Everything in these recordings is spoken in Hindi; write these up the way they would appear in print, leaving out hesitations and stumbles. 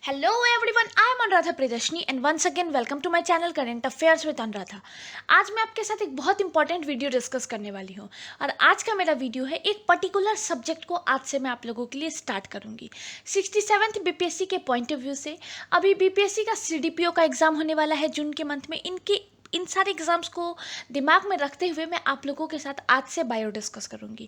Hello everyone, I am Anuradha Priyadarshini and once again welcome to my channel Current Affairs with Anuradha। आज मैं आपके साथ एक बहुत इंपॉर्टेंट वीडियो डिस्कस करने वाली हूँ और आज का मेरा वीडियो है एक पर्टिकुलर सब्जेक्ट को आज से मैं आप लोगों के लिए स्टार्ट करूँगी 67th बीपीएससी के पॉइंट ऑफ व्यू से। अभी बीपीएससी का सीडीपीओ का एग्जाम होने वाला है जून के मंथ में। इन सारे एग्जाम्स को दिमाग में रखते हुए मैं आप लोगों के साथ आज से बायो डिस्कस करूँगी।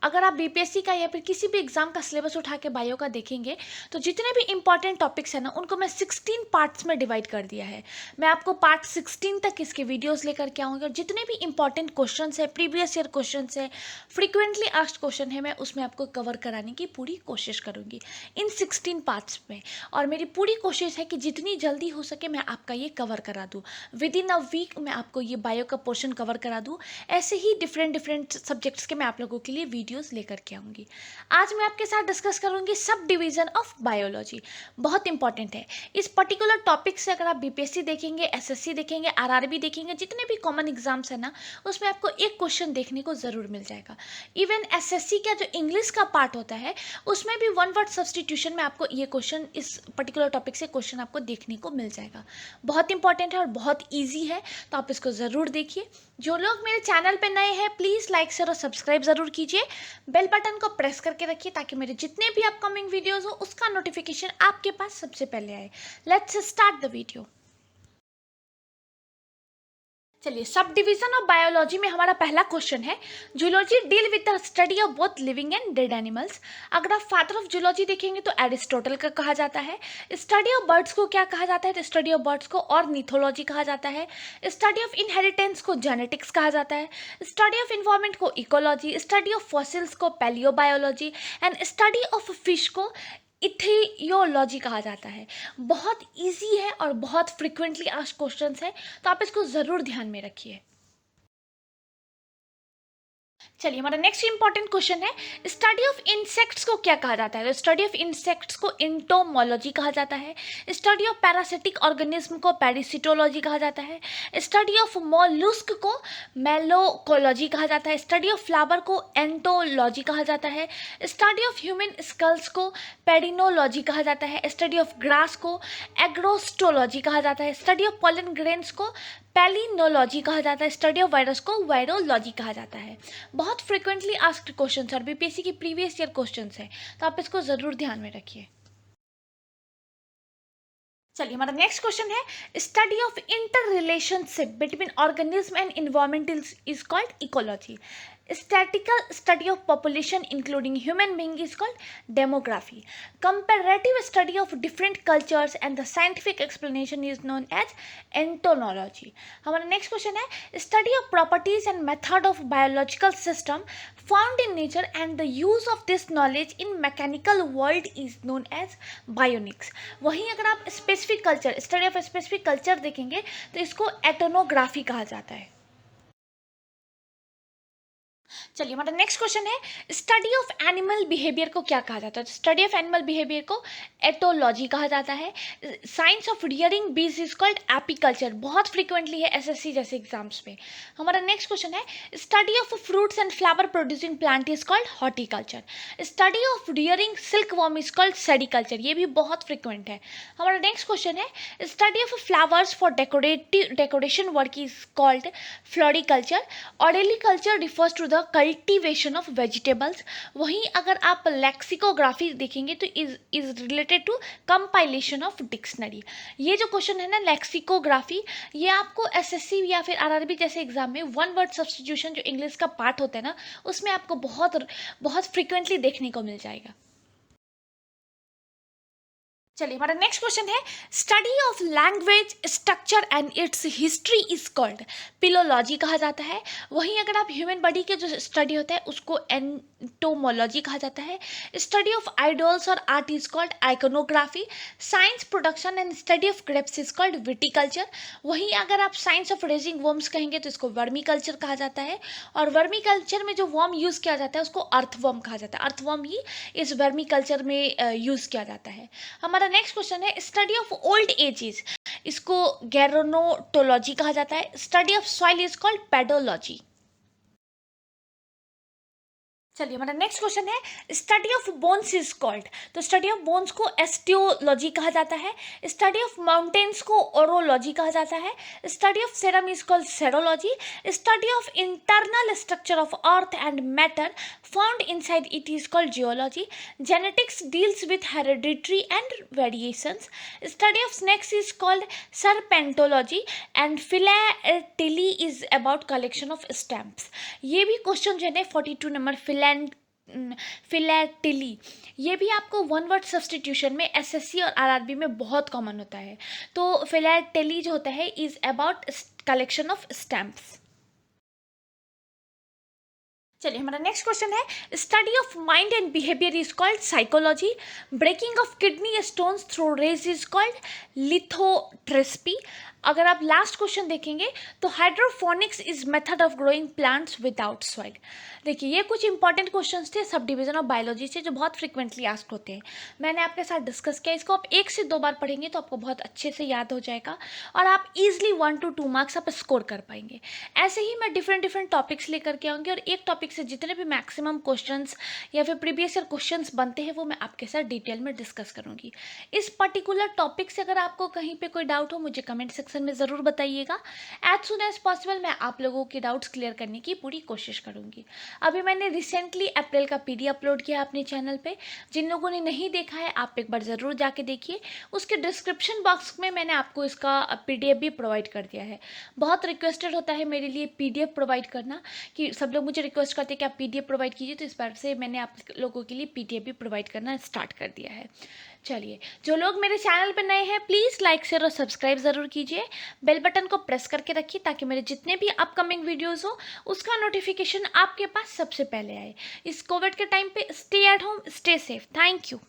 अगर आप बीपीएससी का या फिर किसी भी एग्जाम का सिलेबस उठा के बायो का देखेंगे तो जितने भी इंपॉर्टेंट टॉपिक्स हैं ना उनको मैं 16 पार्ट्स में डिवाइड कर दिया है। मैं आपको पार्ट 16 तक इसके वीडियोस लेकर के आऊँगी और जितने भी इंपॉर्टेंट क्वेश्चंस है, प्रीवियस ईयर क्वेश्चंस है, फ्रीक्वेंटली आस्क्ड क्वेश्चन है, मैं उसमें आपको कवर कराने की पूरी कोशिश करूँगी इन 16 पार्ट्स में। और मेरी पूरी कोशिश है कि जितनी जल्दी हो सके मैं आपका ये कवर करा दूँ। विद इन अ वीक मैं आपको ये बायो का पोर्शन कवर करा दूँ। ऐसे ही डिफरेंट सब्जेक्ट्स के मैं आप लोगों के लिए वीडियोस लेकर के आऊँगी। आज मैं आपके साथ डिस्कस करूँगी सब डिवीज़न ऑफ बायोलॉजी। बहुत इंपॉर्टेंट है इस पर्टिकुलर टॉपिक से। अगर आप बीपीएससी देखेंगे, एसएससी देखेंगे, आरआरबी देखेंगे, जितने भी कॉमन एग्जाम्स है ना उसमें आपको एक क्वेश्चन देखने को ज़रूर मिल जाएगा। इवन एसएससी का जो इंग्लिश का पार्ट होता है उसमें भी वन वर्ड सब्सटीट्यूशन में आपको ये क्वेश्चन, इस पर्टिकुलर टॉपिक से क्वेश्चन आपको देखने को मिल जाएगा। बहुत इंपॉर्टेंट है और बहुत ईजी है, तो आप इसको ज़रूर देखिए। जो लोग मेरे चैनल पे नए हैं प्लीज़ लाइक शेयर और सब्सक्राइब ज़रूर कीजिए। बेल बटन को प्रेस करके रखिए ताकि मेरे जितने भी अपकमिंग वीडियोस हो उसका नोटिफिकेशन आपके पास सबसे पहले आए। Let's start the video. चलिए, सब डिवीजन ऑफ बायोलॉजी में हमारा पहला क्वेश्चन है, zoology deal with the study of both living and dead animals. अगर आप फादर ऑफ जूलॉजी देखेंगे तो एरिस्टोटल का कहा जाता है। स्टडी ऑफ बर्ड्स को क्या कहा जाता है? तो स्टडी ऑफ बर्ड्स को ऑर्निथोलॉजी कहा जाता है। स्टडी ऑफ इनहेरिटेंस को जेनेटिक्स कहा जाता है। स्टडी ऑफ इन्वायरमेंट को इकोलॉजी, स्टडी ऑफ फॉसिल्स को पैलियोबायोलॉजी एंड स्टडी ऑफ फिश को इथियोलॉजी कहा जाता है। बहुत इजी है और बहुत फ्रिक्वेंटली आस्क्ड क्वेश्चंस है, तो आप इसको ज़रूर ध्यान में रखिए। चलिए, हमारा नेक्स्ट इंपॉर्टेंट क्वेश्चन है, स्टडी ऑफ इंसेक्ट्स को क्या कहा जाता है? तो स्टडी ऑफ इंसेक्ट्स को इंटोमोलॉजी कहा जाता है। स्टडी ऑफ पैरासिटिक ऑर्गेनिज्म को पैरासिटोलॉजी कहा जाता है। स्टडी ऑफ मोलुस्क को मेलोकोलॉजी कहा जाता है। स्टडी ऑफ फ्लावर को एंटोलॉजी कहा जाता है। स्टडी ऑफ ह्यूमन स्कल्स को पेडिनोलॉजी कहा जाता है। स्टडी ऑफ ग्रास को एग्रोस्टोलॉजी कहा जाता है। स्टडी ऑफ पॉलन ग्रेन्स को पैलिनोलॉजी कहा जाता है। स्टडी ऑफ वायरस को वायरोलॉजी कहा जाता है। बहुत फ्रिक्वेंटली आस्क्ड क्वेश्चंस और बीपीएससी की प्रीवियस ईयर क्वेश्चंस हैं, तो आप इसको ज़रूर ध्यान में रखिए। चलिए, हमारा नेक्स्ट क्वेश्चन है, study of interrelationship between organism and environment is called ecology. Statistical study of population including human being is called demography. Comparative study of different cultures and the scientific explanation is known as ethnology. हमारा नेक्स्ट क्वेश्चन है, study of properties and method of biological system found in nature and the use of this knowledge in mechanical world is known as bionics. वहीं अगर आप specific culture, study of specific culture देखेंगे तो इसको एटोनोग्राफी कहा जाता है। चलिए, हमारा नेक्स्ट क्वेश्चन है, स्टडी ऑफ एनिमल बिहेवियर को क्या कहा जाता है? स्टडी ऑफ एनिमल बिहेवियर को एटोलॉजी कहा जाता है। साइंस ऑफ रियरिंग बीज इज कॉल्ड एपीकल्चर। बहुत फ्रिक्वेंटली है एसएससी जैसे एग्जाम्स में। हमारा नेक्स्ट क्वेश्चन है, study of fruits and flower producing plant is called horticulture. Study of rearing silk worm is called sericulture. ये भी बहुत फ्रिक्वेंट है। हमारा नेक्स्ट क्वेश्चन है, study of flowers for decoration work is called floriculture. Olericulture refers to the cultivation of vegetables. वहीं अगर आप लेक्सिकोग्राफी देखेंगे तो is related to compilation of dictionary. ये जो क्वेश्चन है ना लेक्सिकोग्राफी, ये आपको एसएससी या फिर आरआरबी जैसे एग्जाम में वन वर्ड सब्सटीट्यूशन जो इंग्लिश का पार्ट होता है ना उसमें आपको बहुत बहुत फ्रिक्वेंटली देखने को मिल जाएगा। चलिए, हमारा नेक्स्ट क्वेश्चन है, study of language structure and it's history is called philology कहा जाता है। वहीं अगर आप ह्यूमन बॉडी के जो स्टडी होता है उसको एंटोमोलॉजी कहा जाता है। स्टडी ऑफ आइडल्स और art is called iconography. Science production and study of grapes is called viticulture. वहीं अगर आप साइंस ऑफ रेजिंग वर्म्स कहेंगे तो इसको वर्मी कल्चर कहा जाता है। और वर्मी कल्चर में जो वर्म यूज़ किया जाता है उसको अर्थवर्म कहा जाता है। अर्थवर्म ही इस वर्मी कल्चर में यूज़ किया जाता है। हमारा नेक्स्ट क्वेश्चन है, स्टडी ऑफ ओल्ड एजेस, इसको गेरोनोटोलॉजी कहा जाता है। Study of soil is called pedology. चलिए हमारा नेक्स्ट क्वेश्चन है study of bones is called. तो स्टडी ऑफ बोन्स को एस्टियोलॉजी कहा जाता है, स्टडी ऑफ माउंटेन्स को ओरोलॉजी कहा जाता है, study of serum is called serology, study of internal structure of earth and matter found inside it is called geology, genetics deals with hereditary and variations, study of snakes is called serpentology and philately is about collection of stamps. ये भी क्वेश्चन जो है 42 नंबर फिलेटिली, ये भी आपको वन वर्ड सब्सटीट्यूशन में एसएससी और आरआरबी में बहुत कॉमन होता है। तो फिलेटिली जो होता है is about collection of stamps. चलिए हमारा नेक्स्ट क्वेश्चन है study of mind and behaviour is called psychology, breaking of kidney stones through rays is called lithotripsy. अगर आप लास्ट क्वेश्चन देखेंगे तो hydroponics is method of growing plants without soil. देखिए ये कुछ इंपॉर्टेंट क्वेश्चंस थे सब डिवीजन ऑफ बायोलॉजी से जो बहुत फ्रिक्वेंटली आस्क होते हैं, मैंने आपके साथ डिस्कस किया। इसको आप 1 से 2 बार पढ़ेंगे तो आपको बहुत अच्छे से याद हो जाएगा और आप इजीली 1 to 2 मार्क्स आप स्कोर कर पाएंगे। ऐसे ही मैं डिफरेंट टॉपिक्स लेकर के आऊँगी और एक टॉपिक से जितने भी मैक्सिमम क्वेश्चंस या फिर प्रीवियस ईयर क्वेश्चंस बनते हैं वो मैं आपके साथ डिटेल में डिस्कस करूँगी। इस पर्टिकुलर टॉपिक से अगर आपको कहीं पे कोई डाउट हो मुझे कमेंट सेक्शन में ज़रूर बताइएगा। एज सुन एज पॉसिबल मैं आप लोगों के डाउट्स क्लियर करने की पूरी कोशिश करूँगी। अभी मैंने रिसेंटली अप्रैल का पीडी अपलोड किया अपने चैनल पे, जिन लोगों ने नहीं देखा है आप एक बार ज़रूर जाके देखिए। उसके डिस्क्रिप्शन बॉक्स में मैंने आपको इसका पीडीएफ भी प्रोवाइड कर दिया है। बहुत रिक्वेस्टेड होता है मेरे लिए पीडीएफ प्रोवाइड करना, कि सब लोग मुझे रिक्वेस्ट करते हैं कि आप पीडीएफ प्रोवाइड कीजिए, तो इस बार से मैंने आप लोगों के लिए पीडीएफ भी प्रोवाइड करना स्टार्ट कर दिया है। चलिए जो लोग मेरे चैनल पर नए हैं प्लीज़ लाइक शेयर और सब्सक्राइब ज़रूर कीजिए, बेल बटन को प्रेस करके रखिए ताकि मेरे जितने भी अपकमिंग वीडियोस हो उसका नोटिफिकेशन आपके पास सबसे पहले आए। इस कोविड के टाइम पे stay at home, stay safe. Thank you.